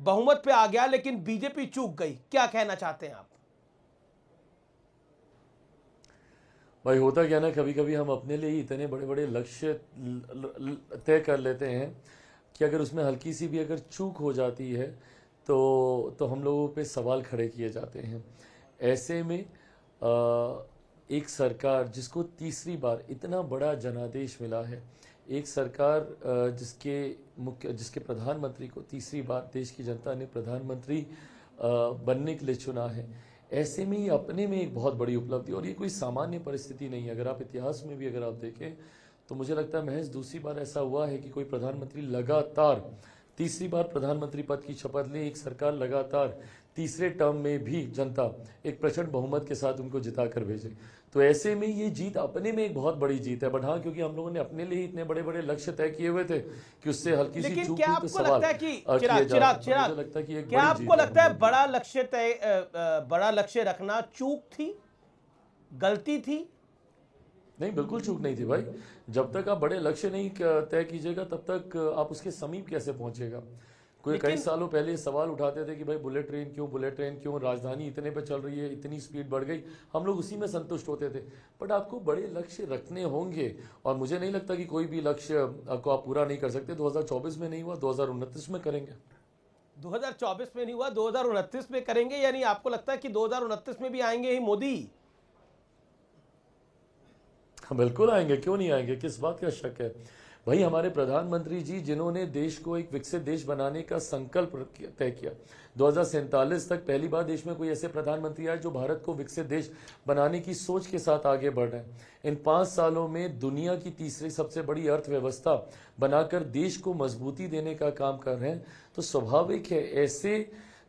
बहुमत पे आ गया लेकिन बीजेपी चूक गई, क्या कहना चाहते हैं आप? भाई होता क्या ना, कभी कभी हम अपने लिए ही इतने बड़े बड़े लक्ष्य तय कर लेते हैं कि अगर उसमें हल्की सी भी अगर चूक हो जाती है तो हम लोगों पे सवाल खड़े किए जाते हैं। ऐसे में एक सरकार जिसको तीसरी बार इतना बड़ा जनादेश मिला है, एक सरकार जिसके प्रधानमंत्री को तीसरी बार देश की जनता ने प्रधानमंत्री बनने के लिए चुना है, ऐसे में ये अपने में एक बहुत बड़ी उपलब्धि, और ये कोई सामान्य परिस्थिति नहीं है। अगर आप इतिहास में भी अगर आप देखें तो मुझे लगता है महज दूसरी बार ऐसा हुआ है कि कोई प्रधानमंत्री लगातार तीसरी बार प्रधानमंत्री पद की शपथ ले, एक सरकार लगातार तीसरे टर्म में भी जनता एक प्रचंड बहुमत के साथ उनको जिता कर भेजे। तो ऐसे में ये जीत अपने में एक बहुत बड़ी जीत है। बट हाँ, क्योंकि हम लोगों ने अपने लिए इतने बड़े बड़े लक्ष्य तय किए हुए थे कि उससे हल्की सी चूक हुई तो सवाल लगता है कि चिराग लगता है कि एक क्या आपको लगता है बड़ा लक्ष्य रखना चूक थी, गलती थी? नहीं, बिल्कुल चूक नहीं थी भाई। जब तक आप बड़े लक्ष्य नहीं तय कीजिएगा तब तक आप उसके समीप कैसे पहुंचेगा। कोई कई सालों पहले सवाल उठाते थे कि भाई बुलेट ट्रेन क्यों, राजधानी इतने पे चल रही है, इतनी स्पीड बढ़ गई, हम लोग उसी में संतुष्ट होते थे। बट आपको बड़े लक्ष्य रखने होंगे, और मुझे नहीं लगता कि कोई भी लक्ष्य को आप पूरा नहीं कर सकते। 2024 में नहीं हुआ, 2029 में करेंगे। 2024 में नहीं हुआ, 2029 में करेंगे, यानी आपको लगता है कि 2029 में भी आएंगे ही मोदी? बिल्कुल आएंगे, क्यों नहीं आएंगे, किस बात का शक है भाई। हमारे प्रधानमंत्री जी जिन्होंने देश को एक विकसित देश बनाने का संकल्प तय किया, 2047 तक पहली बार देश में कोई ऐसे प्रधानमंत्री आए जो भारत को विकसित देश बनाने की सोच के साथ आगे बढ़ रहे हैं। इन 5 सालों में दुनिया की तीसरी सबसे बड़ी अर्थव्यवस्था बनाकर देश को मजबूती देने का काम कर रहे हैं। तो स्वाभाविक है ऐसे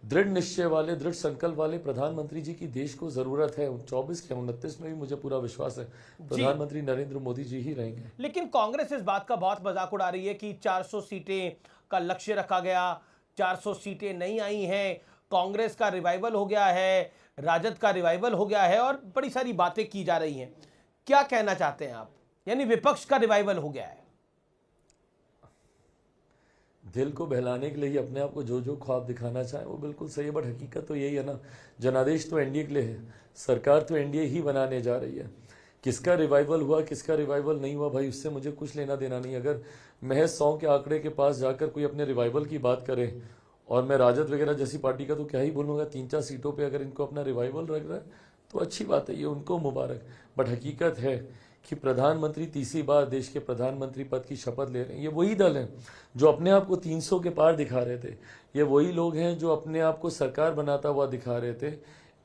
दृढ़ निश्चय वाले, दृढ़ संकल्प वाले प्रधानमंत्री जी की देश को जरूरत है। 24 के 29 में भी मुझे पूरा विश्वास है प्रधानमंत्री नरेंद्र मोदी जी ही रहेंगे। लेकिन कांग्रेस इस बात का बहुत मजाक उड़ा रही है कि 400 सीटें का लक्ष्य रखा गया, 400 सीटें नहीं आई हैं, कांग्रेस का रिवाइवल हो गया है, राजद का रिवाइवल हो गया है, और बड़ी सारी बातें की जा रही हैं। क्या कहना चाहते हैं आप? यानी विपक्ष का रिवाइवल हो गया है। दिल को बहलाने के लिए अपने आप को जो जो ख्वाब दिखाना चाहे वो बिल्कुल सही है, बट हकीकत तो यही है ना। जनादेश तो एनडीए के लिए है, सरकार तो एनडीए ही बनाने जा रही है। किसका रिवाइवल हुआ, किसका रिवाइवल नहीं हुआ भाई, उससे मुझे कुछ लेना देना नहीं। अगर महज 100 के आंकड़े के पास जाकर कोई अपने रिवाइवल की बात करे, और मैं राजद वगैरह जैसी पार्टी का तो क्या ही बोलूँगा, 3-4 सीटों पर अगर इनको अपना रिवाइवल रख रहा है तो अच्छी बात है, ये उनको मुबारक। बट हकीकत है कि प्रधानमंत्री तीसरी बार देश के प्रधानमंत्री पद की शपथ ले रहे हैं। ये वही दल हैं जो अपने आप को 300 के पार दिखा रहे थे, ये वही लोग हैं जो अपने आप को सरकार बनाता हुआ दिखा रहे थे।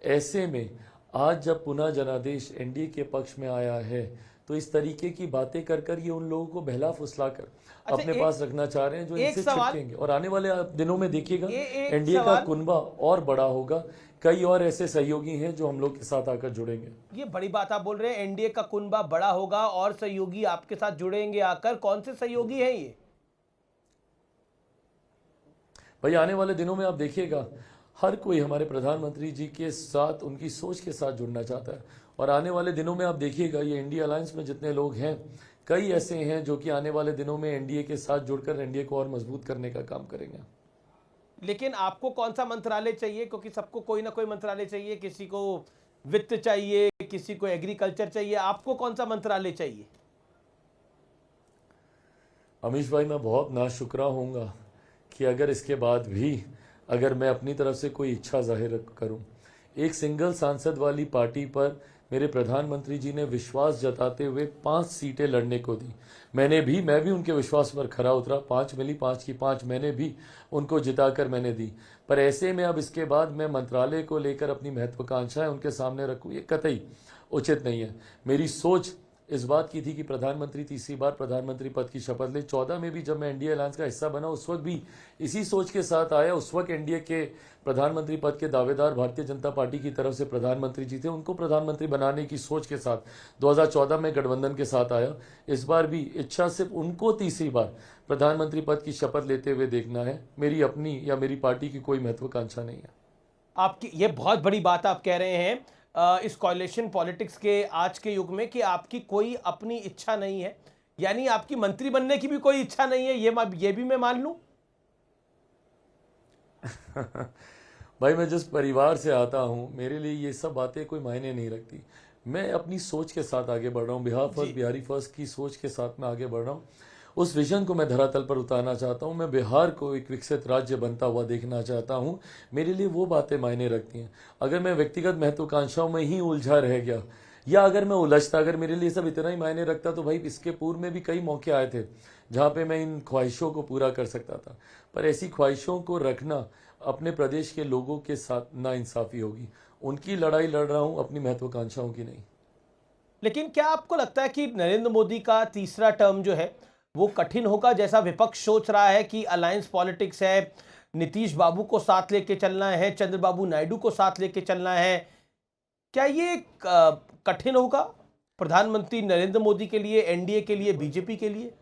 ऐसे में आज जब पुनः जनादेश एनडीए के पक्ष में आया है तो इस तरीके की बातें कर ये उन लोगों को बहला फुसला कर अपने पास रखना चाह रहे हैं जो इनसे चिपकेंगे। और आने वाले दिनों में देखिएगा एनडीए का कुनबा और बड़ा होगा, कई और ऐसे सहयोगी हैं जो हम लोग के साथ आकर जुड़ेंगे। ये बड़ी बात आप बोल रहे हैं, एनडीए का कुनबा बड़ा होगा और सहयोगी आपके साथ जुड़ेंगे आकर। कौन से सहयोगी हैं ये? भाई आने वाले दिनों में आप देखिएगा हर कोई हमारे प्रधानमंत्री जी के साथ, उनकी सोच के साथ जुड़ना चाहता है। और आने वाले दिनों में आप देखिएगा ये इंडिया अलायंस में जितने लोग हैं, कई ऐसे हैं जो कि आने वाले दिनों में एनडीए के साथ जुड़कर एनडीए को और मजबूत करने का काम करेंगे। लेकिन आपको कौन सा मंत्रालय चाहिए? क्योंकि सबको कोई ना कोई मंत्रालय चाहिए, किसी को वित्त चाहिए, किसी को एग्रीकल्चर चाहिए, आपको कौन सा मंत्रालय चाहिए? अमीश भाई, मैं बहुत नाशुक्रा होऊंगा कि अगर इसके बाद भी अगर मैं अपनी तरफ से कोई इच्छा जाहिर करूं। एक सिंगल सांसद वाली पार्टी पर मेरे प्रधानमंत्री जी ने विश्वास जताते हुए 5 सीटें लड़ने को दी। मैं भी उनके विश्वास पर खरा उतरा, 5 मिली, 5 की 5 मैंने भी उनको जिताकर मैंने दी। पर ऐसे में अब इसके बाद मैं मंत्रालय को लेकर अपनी महत्वाकांक्षाएं उनके सामने रखूं, ये कतई उचित नहीं है। मेरी सोच इस बात की थी कि प्रधानमंत्री तीसरी बार प्रधानमंत्री पद की शपथ ले। 14 में भी जब मैं एनडीए अलायंस का हिस्सा बना उस वक्त भी इसी सोच के साथ आया। उस वक्त एनडीए के प्रधानमंत्री पद के दावेदार भारतीय जनता पार्टी की तरफ से प्रधानमंत्री जी थे, उनको प्रधानमंत्री बनाने की सोच के साथ 2014 में गठबंधन के साथ आया। इस बार भी इच्छा सिर्फ उनको तीसरी बार प्रधानमंत्री पद की शपथ लेते हुए देखना है, मेरी अपनी या मेरी पार्टी की कोई महत्वाकांक्षा नहीं है। आपकी ये बहुत बड़ी बात आप कह रहे हैं इस कॉलिशन पॉलिटिक्स के आज के युग में कि आपकी कोई अपनी इच्छा नहीं है, यानी आपकी मंत्री बनने की भी कोई इच्छा नहीं है, ये भी मैं मान लूं? भाई मैं जिस परिवार से आता हूँ, मेरे लिए ये सब बातें कोई मायने नहीं रखती। मैं अपनी सोच के साथ आगे बढ़ रहा हूँ, बिहार फर्स्ट, बिहारी फर्स्ट की सोच के साथ मैं आगे बढ़ रहा हूँ। उस विजन को मैं धरातल पर उतारना चाहता हूँ। मैं बिहार को एक विकसित राज्य बनता हुआ देखना चाहता हूँ। मेरे लिए वो बातें मायने रखती हैं। अगर मैं व्यक्तिगत महत्वाकांक्षाओं में ही उलझा रह गया, या अगर मैं उलझता, अगर मेरे लिए सब इतना ही मायने रखता, तो भाई इसके पूर्व में भी कई मौके आए थे जहाँ पे मैं इन ख्वाहिशों को पूरा कर सकता था। पर ऐसी ख्वाहिशों को रखना अपने प्रदेश के लोगों के साथ नाइंसाफी होगी। उनकी लड़ाई लड़ रहा हूँ, अपनी महत्वाकांक्षाओं की नहीं। लेकिन क्या आपको लगता है कि नरेंद्र मोदी का तीसरा टर्म जो है वो कठिन होगा, जैसा विपक्ष सोच रहा है कि अलायंस पॉलिटिक्स है, नीतीश बाबू को साथ लेके चलना है, चंद्रबाबू नायडू को साथ लेके चलना है? क्या ये कठिन होगा प्रधानमंत्री नरेंद्र मोदी के लिए, एनडीए के लिए, बीजेपी के लिए?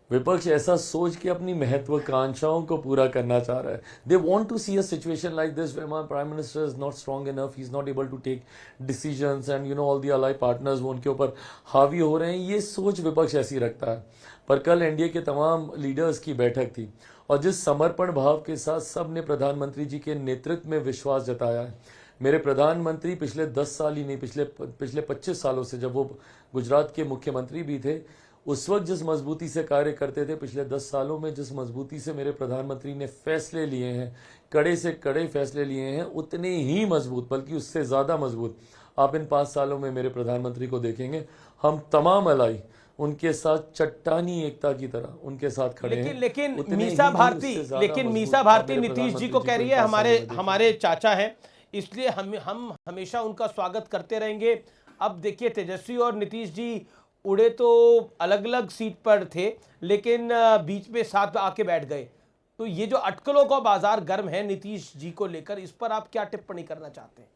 विपक्ष ऐसा सोच के अपनी महत्वाकांक्षाओं को पूरा करना चाह रहा है। They want to see a situation like this where my prime minister is not strong enough, he is not able to take decisions, and you know all the ally partners वो उनके ऊपर हावी हो रहे हैं। ये सोच विपक्ष ऐसी रखता है। पर कल एनडीए के तमाम लीडर्स की बैठक थी, और जिस समर्पण भाव के साथ सब ने प्रधानमंत्री जी के नेतृत्व में विश्वास जताया है। मेरे प्रधानमंत्री पिछले 10 साल ही नहीं, पिछले 25 सालों से, जब वो गुजरात के मुख्यमंत्री भी थे, उस वक्त जिस मजबूती से कार्य करते थे, पिछले 10 सालों में जिस मजबूती से मेरे प्रधानमंत्री ने फैसले लिए हैं, कड़े से कड़े फैसले लिए हैं, उतने ही मजबूत, बल्कि उससे ज़्यादा मजबूत आप इन 5 सालों में मेरे प्रधानमंत्री को देखेंगे। हम तमाम अलाई उनके साथ चट्टानी एकता की तरह उनके साथ खड़े हैं। लेकिन मीसा भारती नीतीश जी को कह रही है हमारे चाचा हैं, इसलिए हम हमेशा उनका स्वागत करते रहेंगे। अब देखिए, तेजस्वी और नीतीश जी उड़े तो अलग अलग सीट पर थे, लेकिन बीच में साथ आके बैठ गए। तो ये जो अटकलों का बाजार गर्म है नीतीश जी को लेकर, इस पर आप क्या टिप्पणी करना चाहते हैं?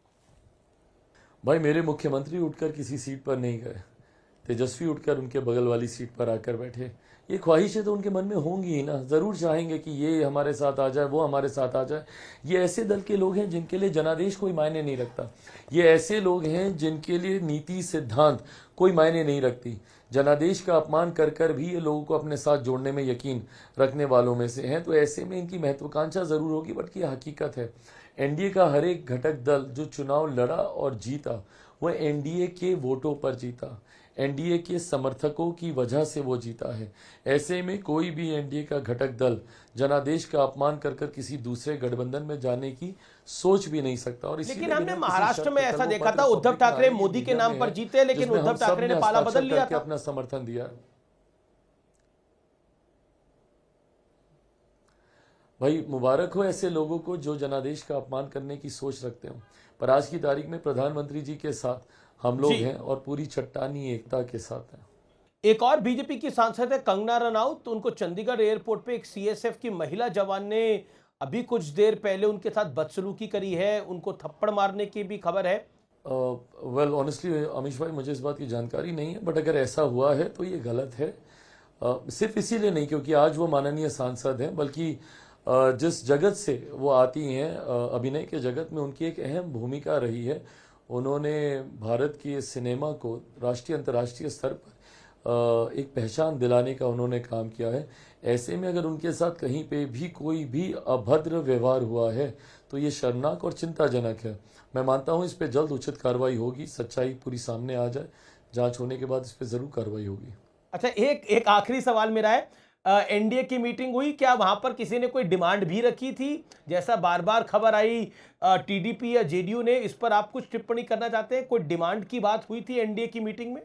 भाई मेरे मुख्यमंत्री उठकर किसी सीट पर नहीं गए, तेजस्वी उठकर उनके बगल वाली सीट पर आकर बैठे। ये ख्वाहिशें तो उनके मन में होंगी ही ना, ज़रूर चाहेंगे कि ये हमारे साथ आ जाए, वो हमारे साथ आ जाए। ये ऐसे दल के लोग हैं जिनके लिए जनादेश कोई मायने नहीं रखता। ये ऐसे लोग हैं जिनके लिए नीति सिद्धांत कोई मायने नहीं रखती। जनादेश का अपमान कर कर भी ये लोगों को अपने साथ जोड़ने में यकीन रखने वालों में से हैं। तो ऐसे में इनकी महत्वाकांक्षा ज़रूर होगी, बट ये हकीकत है। एनडीए का हर एक घटक दल जो चुनाव लड़ा और जीता, वह एनडीए के वोटों पर जीता, एनडीए के समर्थकों की वजह से वो जीता है। ऐसे में कोई भी एनडीए का घटक दल जनादेश का अपमान कर कर किसी दूसरे गठबंधन में जाने की सोच भी नहीं सकता। और लेकिन हमने महाराष्ट्र में ऐसा देखा था, उद्धव ठाकरे मोदी के नाम पर जीते, लेकिन उद्धव ठाकरे ने पाला बदल लिया था, अपना समर्थन दिया। भाई मुबारक हो ऐसे लोगों को जो जनादेश का अपमान करने की सोच रखते हो। पर आज की तारीख में प्रधानमंत्री जी के साथ हम लोग हैं और पूरी चट्टानी एकता के साथ हैं। एक और बीजेपी की सांसद है कंगना रनौत, उनको चंडीगढ़ एयरपोर्ट पे एक सीएसएफ की महिला जवान ने अभी कुछ देर पहले उनके साथ बदसलूकी करी है, उनको थप्पड़ मारने की भी खबर है। वेल ऑनेस्टली अमीश भाई, मुझे इस बात की जानकारी नहीं है, बट अगर ऐसा हुआ है तो ये गलत है। सिर्फ इसीलिए नहीं क्योंकि आज वो माननीय सांसद हैं, बल्कि जिस जगत से वो आती हैं, अभिनय के जगत में उनकी एक अहम भूमिका रही है। उन्होंने भारत की सिनेमा को राष्ट्रीय अंतर्राष्ट्रीय स्तर पर एक पहचान दिलाने का उन्होंने काम किया है। ऐसे में अगर उनके साथ कहीं पे भी कोई भी अभद्र व्यवहार हुआ है तो ये शर्मनाक और चिंताजनक है। मैं मानता हूँ इस पे जल्द उचित कार्रवाई होगी, सच्चाई पूरी सामने आ जाए, जांच होने के बाद इस पे जरूर कार्रवाई होगी। अच्छा, एक आखिरी सवाल मेरा है, एनडीए की मीटिंग हुई, क्या वहां पर किसी ने कोई डिमांड भी रखी थी, जैसा बार बार खबर आई टीडीपी या जेडीयू ने? इस पर आप कुछ टिप्पणी करना चाहते हैं? कोई डिमांड की बात हुई थी एनडीए की मीटिंग में?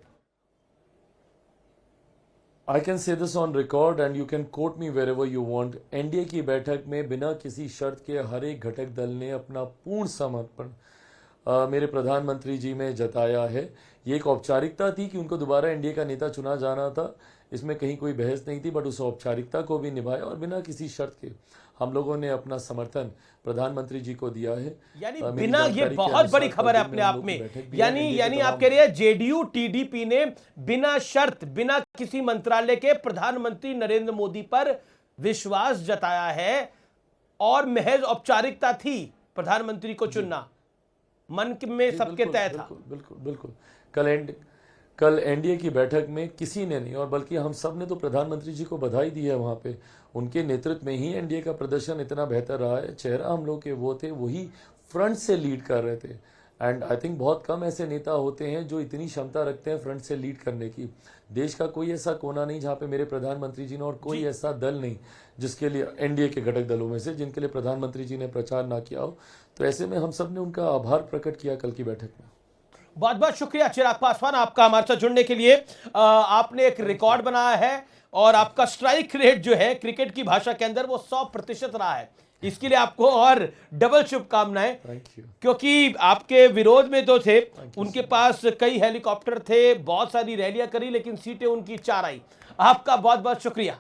I can say this on record and you can quote me wherever you want. NDA की बैठक में बिना किसी शर्त के हर एक घटक दल ने अपना पूर्ण समर्पण मेरे प्रधानमंत्री जी में जताया है। ये एक औपचारिकता थी कि उनको दोबारा एनडीए का नेता चुना जाना था, इसमें कहीं कोई बहस नहीं थी, बट उस औपचारिकता को भी निभाया और बिना किसी शर्त के हम लोगों ने अपना समर्थन प्रधानमंत्री जी को दिया है। यानी बिना, ये बहुत बड़ी खबर है अपने आप में, यानी आप कह रहे हैं जेडीयू टीडीपी ने बिना शर्त, बिना किसी मंत्रालय के प्रधानमंत्री नरेंद्र मोदी पर विश्वास जताया है, और महज औपचारिकता थी प्रधानमंत्री को चुनना, मन में सबके तय था। बिल्कुल। कल एनडीए की बैठक में किसी ने नहीं, और बल्कि हम सब ने तो प्रधानमंत्री जी को बधाई दी है। वहाँ पे उनके नेतृत्व में ही एनडीए का प्रदर्शन इतना बेहतर रहा है। चेहरा हम लोग के वो थे, वही फ्रंट से लीड कर रहे थे। एंड आई थिंक बहुत कम ऐसे नेता होते हैं जो इतनी क्षमता रखते हैं फ्रंट से लीड करने की। देश का कोई ऐसा कोना नहीं जहाँ पे मेरे प्रधानमंत्री जी ने, और कोई ऐसा दल नहीं जिसके लिए, एनडीए के घटक दलों में से, जिनके लिए प्रधानमंत्री जी ने प्रचार ना किया हो। तो ऐसे में हम सब ने उनका आभार प्रकट किया कल की बैठक में। बहुत बहुत शुक्रिया चिराग पासवान आपका हमारे साथ जुड़ने के लिए। आपने एक रिकॉर्ड बनाया है और आपका स्ट्राइक रेट जो है क्रिकेट की भाषा के अंदर वो 100% रहा है। इसके लिए आपको और डबल शुभकामनाएं, क्योंकि आपके विरोध में तो थे, उनके पास कई हेलीकॉप्टर थे, बहुत सारी रैलियां करी, लेकिन सीटें उनकी 4 आई। आपका बहुत बहुत शुक्रिया।